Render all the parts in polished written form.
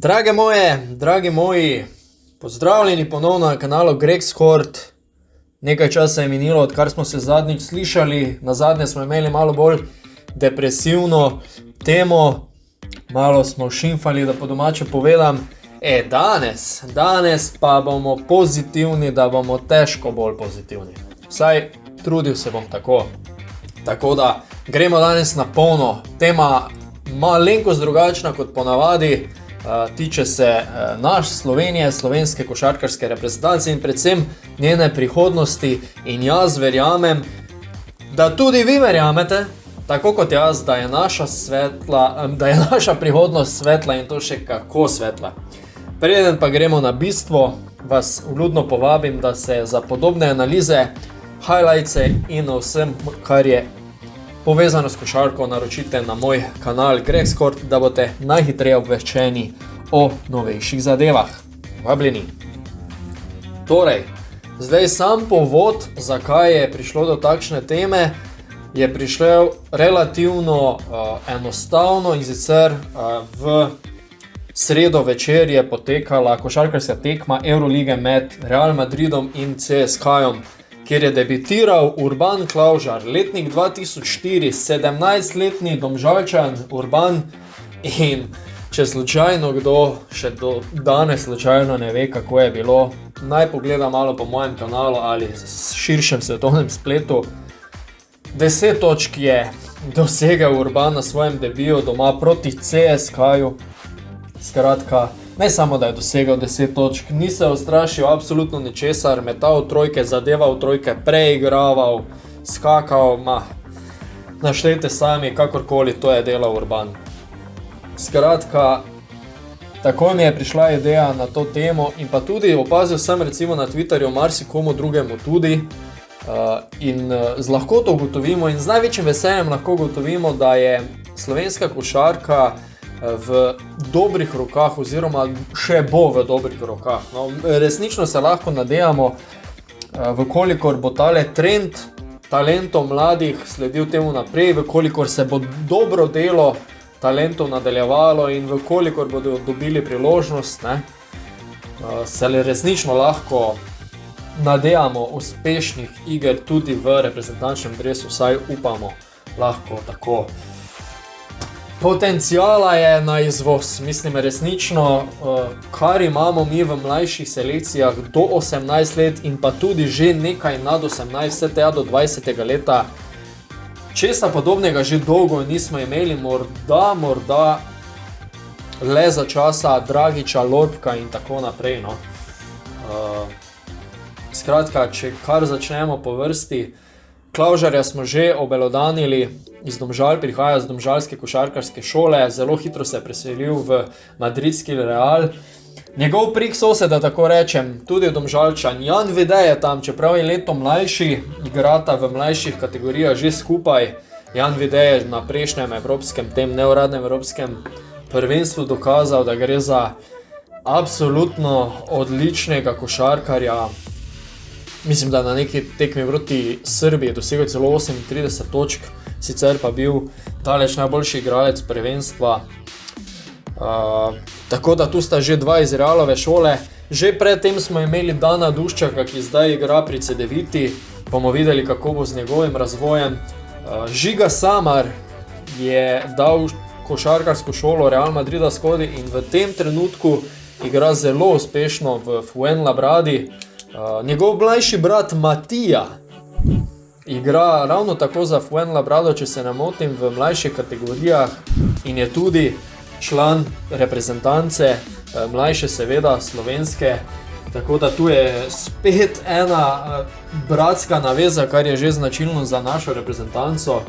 Dragi moji, pozdravljeni ponovno na kanalu Gregsport. Nekaj časa je minilo, odkar smo se zadnjič slišali. Nazadnje smo imeli malo bolj depresivno temo, malo smo šimfali, da po domače povedam. Danes pa bomo pozitivni, da bomo težko bolj pozitivni. Vsaj trudil se bom tako. Tako da gremo danes na polno. Tema malenkost drugačna kot ponavadi. Tiče se naš Slovenije, slovenske košarkarske reprezentance in predvsem njene prihodnosti. In jaz verjamem, da tudi vi verjamete, tako kot jaz, da je naša prihodnost svetla in to še kako svetla. Preden pa gremo na bistvo, vas vljudno povabim, da se za podobne analize, highlightse in vsem, kar je povezano s košarko, naročite na moj kanal Gregsport, da boste najhitreje obveščeni o novejših zadevah. Vabljeni. Torej, zdaj sam povod, zakaj je prišlo do takšne teme, je prišel relativno enostavno in sicer v sredo večer je potekala košarkarska tekma Eurolige med Real Madridom in CSKA-om, kjer je debitiral Urban Klavžar, letnik 2004, 17-letni Domžalčan Urban. In če slučajno kdo še do danes slučajno ne ve, kako je bilo, naj pogleda malo po mojem kanalu ali širšem svetovnem spletu. 10 točk je dosegel Urban na svojem debiju doma proti CSKA-ju. Skratka, ne samo, da je dosegel 10 točk, ni se ustrašil absolutno ničesar, metal trojke, zadeval trojke, preigraval, skakal, naštejte sami, kakorkoli, to je delal Urban. Skratka, tako mi je prišla ideja na to temo in pa tudi opazil sem recimo na Twitterju marsikomu drugemu tudi in z lahkoto ugotovimo in z največjim veseljem lahko ugotovimo, da je slovenska košarka v dobrih rokah oziroma še bo v dobrih rokah. No, resnično se lahko nadejamo, vkolikor bo tale trend talentov mladih sledil temu naprej, vkolikor se bo dobro delo talentov nadaljevalo in vkolikor bodo dobili priložnost, se resnično lahko nadejamo uspešnih iger tudi v reprezentančnem dresu, vsaj upamo, lahko tako. Potenciala je na izvoz, mislim resnično, kar imamo mi v mlajših selekcijah do 18 let in pa tudi že nekaj nad 18, vse tega do 20. leta. Česa podobnega že dolgo nismo imeli, morda le za časa Dragiča, Lorbka in tako naprej. No. Skratka, če kar začnemo po vrsti, Klavžarja smo že obelodanili, iz Domžal prihaja z domžalske košarkarske šole, zelo hitro se je preselil v madridski Real. Njegov prik sosed, da tako rečem, tudi Domžalčan, Jan Videj je tam, čeprav je leto mlajši, igrata v mlajših kategorijah že skupaj. Jan Videj je na prejšnjem evropskem, tem neuradnem evropskem prvenstvu dokazal, da gre za absolutno odličnega košarkarja. Mislim, da na neki tekmi proti Srbiji dosegel celo 38 točk, sicer pa bil daleč najboljši igralec prvenstva. Tako da tu sta že dva iz Realove šole. Že predtem smo imeli Dana Duščaka, ki zdaj igra pri Cedeviti. Bomo videli, kako bo z njegovim razvojem. Žiga Samar je dal košarkarsko šolo Real Madrida skodi in v tem trenutku igra zelo uspešno v Fuenlabradi. Njegov mlajši brat Matija igra ravno tako za Fuenlabrado, če se ne motim, v mlajših kategorijah in je tudi član reprezentance, mlajše seveda, slovenske. Tako da tu je spet ena bratska naveza, kar je že značilno za našo reprezentanco.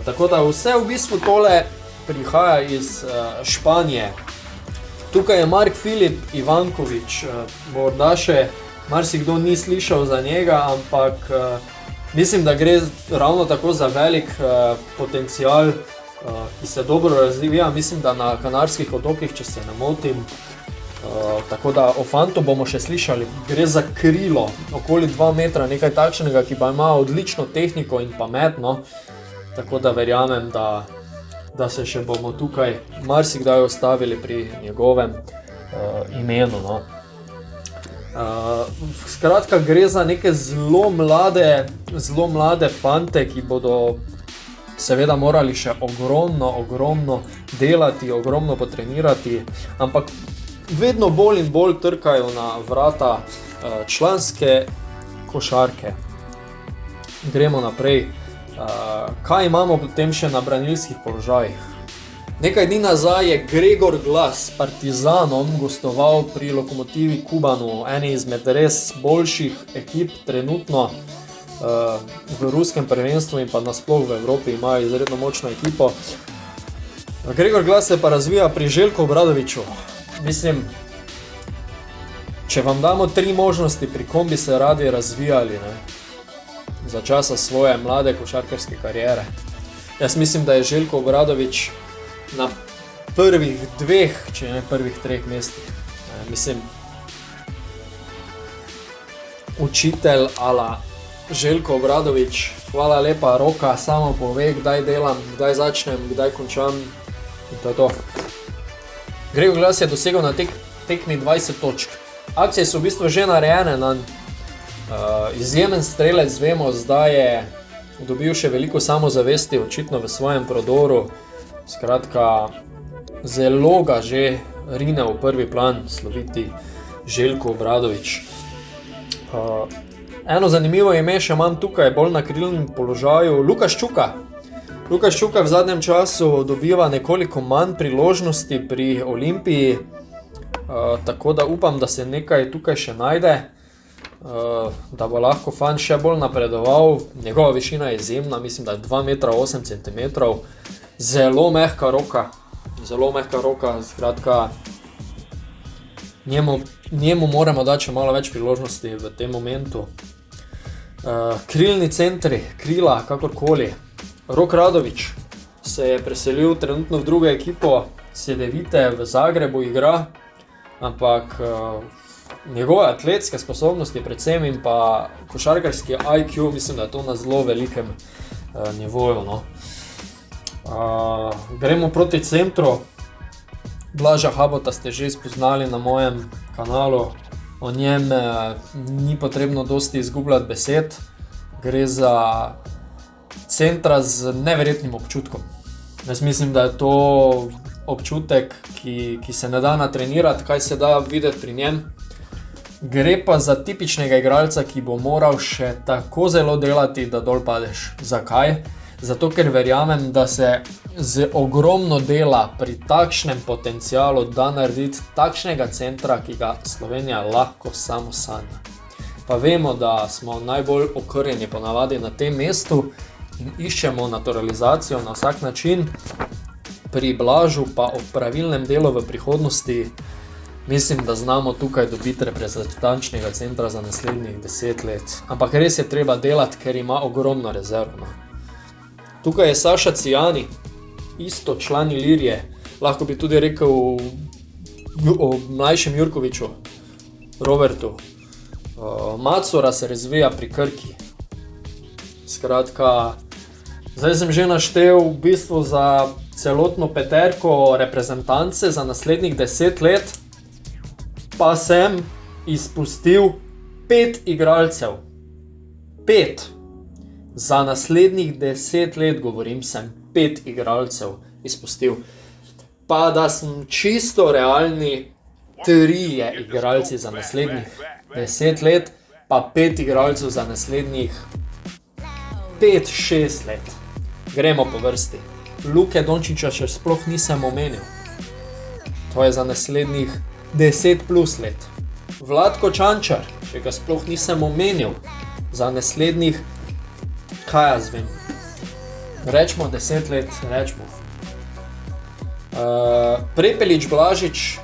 Tako da vse v bistvu tole prihaja iz Španije. Tukaj je Mark Filip Ivanković, morda še marsikdo ni slišal za njega, ampak mislim, da gre ravno tako za velik potencial, ki se dobro razvija, mislim, da na Kanarskih otokih, če se ne motim. Tako da o fantu bomo še slišali, gre za krilo, okoli 2 metra, nekaj takšnega, ki pa ima odlično tehniko in pametno. Tako da verjamem, da da se še bomo tukaj marsikdaj ostavili pri njegovem imenu. No. Skratka, gre za neke zelo mlade fante, ki bodo seveda morali še ogromno delati, ogromno potrenirati, ampak vedno bolj in bolj trkajo na vrata članske košarke. Gremo naprej. Kaj imamo potem še na branilskih položajih? Nekaj dni nazaj je Gregor Glas s Partizanom gostoval pri Lokomotivi Kubanu, eni izmed res boljših ekip trenutno v ruskem prvenstvu in pa nasploh v Evropi imajo izredno močno ekipo. Gregor Glas se pa razvija pri Željku Obradoviću. Mislim, če vam damo 3 možnosti, pri kom bi se radi razvijali, ne, za časa svoje mlade košarkarske kariere. Jaz mislim, da je Željko Obradović na prvih 2, če ne prvih 3 mestih. Mislim, učitelj ala Željko Obradović, hvala lepa, roka, samo pove, kdaj delam, kdaj začnem, kdaj končam in to je to. Gregor Glas je dosegel na tekmi 20 točk. Akcije so v bistvu že narejene, izjemen strelec, vemo, zdaj je dobil še veliko samozavesti, očitno v svojem prodoru. Skratka, zelo ga že rine v prvi plan sloviti Željko Obradović. Eno zanimivo ime še imam tukaj, bolj na krilnem položaju, Lukaš Čuka. Lukaš Čuka v zadnjem času dobiva nekoliko manj priložnosti pri Olimpiji, tako da upam, da se nekaj tukaj še najde, da bo lahko fan še bolj napredoval. Njegova višina je izjemna, mislim, da je 2,8 cm, zelo mehka roka, skratka, njemu moramo dati še malo več priložnosti v tem momentu. Krilni centri, krila, kakorkoli. Rok Radović se je preselil trenutno v drugo ekipo Cedevite, v Zagrebu igra, ampak njegove atletske sposobnosti predvsem in pa košarkarski IQ, mislim, da je to na zelo velikem nivoju. No. Gremo proti centru. Blaža Habota ste že spoznali na mojem kanalu, o njem ni potrebno dosti izgubljati besed. Gre za centra z neverjetnim občutkom. Jaz mislim, da je to občutek, ki se ne da natrenirati, kaj se da videti pri njem. Gre pa za tipičnega igralca, ki bo moral še tako zelo delati, da dol padeš. Zakaj? Zato, ker verjamem, da se z ogromno dela pri takšnem potencialu da narediti takšnega centra, ki ga Slovenija lahko samo sanja. Pa vemo, da smo najbolj okrnjeni ponavadi na tem mestu in iščemo naturalizacijo na vsak način. Pri Blažu pa ob pravilnem delu v prihodnosti mislim, da znamo tukaj dobiti reprezentančnega centra za naslednjih 10 let. Ampak res je treba delati, ker ima ogromno rezervno. Tukaj je Saša Cijani, isto član Ilirije, lahko bi tudi rekel o mlajšem Jurkoviću, Robertu. Macura se razvija pri Krki. Skratka, zdaj sem že naštel v bistvu za celotno peterko reprezentance za naslednjih 10 let, pa sem izpustil 5 igralcev. 5. Za naslednjih 10 let, govorim, sem 5 igralcev izpustil. Pa da sem čisto realni, 3 igralci za naslednjih 10 let, pa 5 igralcev za naslednjih 5-6 let. Gremo po vrsti. Luke Dončića še sploh nisem omenil. To je za naslednjih 10 plus let. Vlatko Čančar, še ga sploh nisem omenil, za naslednjih, kaj jaz vem, rečemo 10 let, rečemo. Prepelič Blažič,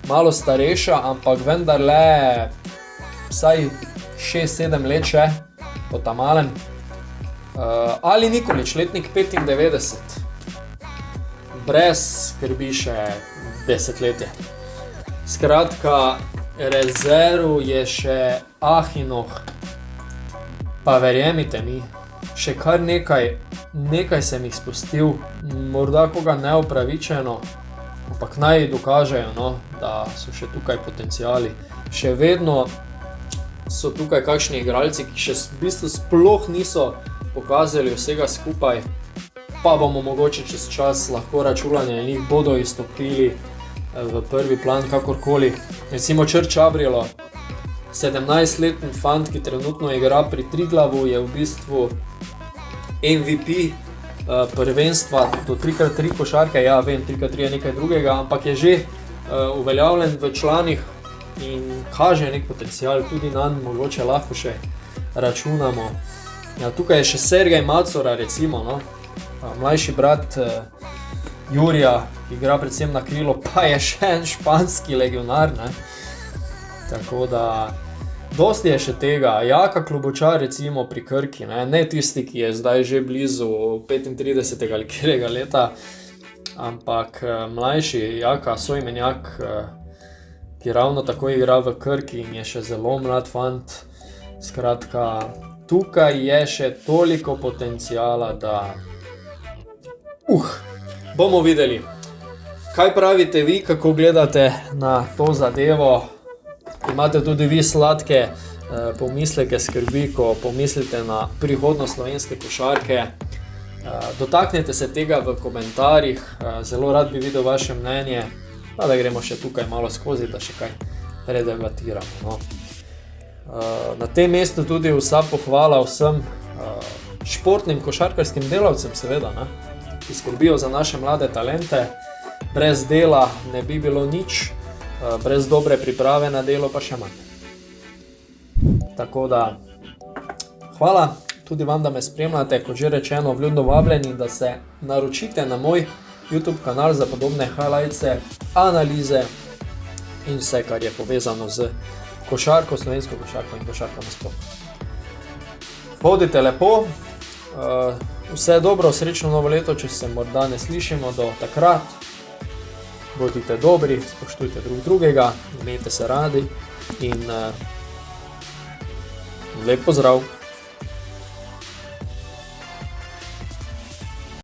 malo starejša, ampak vendarle vsaj 6-7 let še, po tamalem. Ali Nikolić, letnik 95, brez skrbi še desetletje. Skratka, rezerv je še Ahinoh, pa verjemite mi, še kar nekaj sem jih spustil, morda koga neupravičeno, ampak naj dokažejo, no, da so še tukaj potenciali. Še vedno so tukaj kakšni igralci, ki še v bistvu sploh niso pokazali vsega skupaj, pa bomo mogoče čez čas lahko računali in jih bodo izstopili v prvi plan kakorkoli. Recimo Črčabrilo, 17-letni fant, ki trenutno igra pri Triglavu, je v bistvu MVP prvenstva do 3x3 košarke. Ja, vem, 3x3 je nekaj drugega, ampak je že uveljavljen v članih in kaže nek potencial, tudi nanj mogoče lahko še računamo. Ja, tukaj je še Sergej Macora, recimo, no? Mlajši brat Jurija, ki igra predvsem na krilo, pa je še en španski legionar, ne? Tako da dosti je še tega. Jaka Klobučar, recimo pri Krki, ne tisti, ki je zdaj že blizu 35. ali katerega leta, ampak mlajši Jaka Sojmenjak, ki ravno tako igra v Krki in je še zelo mlad fant. Skratka, tukaj je še toliko potenciala, da bomo videli. Kaj pravite vi, kako gledate na to zadevo? Imate tudi vi sladke pomisleke, skrbi, ko pomislite na prihodnost slovenske košarke? Dotaknite se tega v komentarjih, zelo rad bi videl vaše mnenje, pa da gremo še tukaj malo skozi, da še kaj predebatiramo, no. Na tem mestu tudi vsa pohvala vsem športnim košarkarskim delavcem, seveda, ne, ki skrbijo za naše mlade talente. Brez dela ne bi bilo nič, brez dobre priprave na delo pa še manj. Tako da, hvala tudi vam, da me spremljate, kot že rečeno, vljudno vabljeni, da se naročite na moj YouTube kanal za podobne highlightse, analize in vse, kar je povezano z košarko, slovensko košarko in košarko nasploh. Bodite lepo, vse dobro, srečno novo leto, če se morda ne slišimo do takrat. Bodite dobri, spoštujte drug drugega, imejte se radi in lep pozdrav!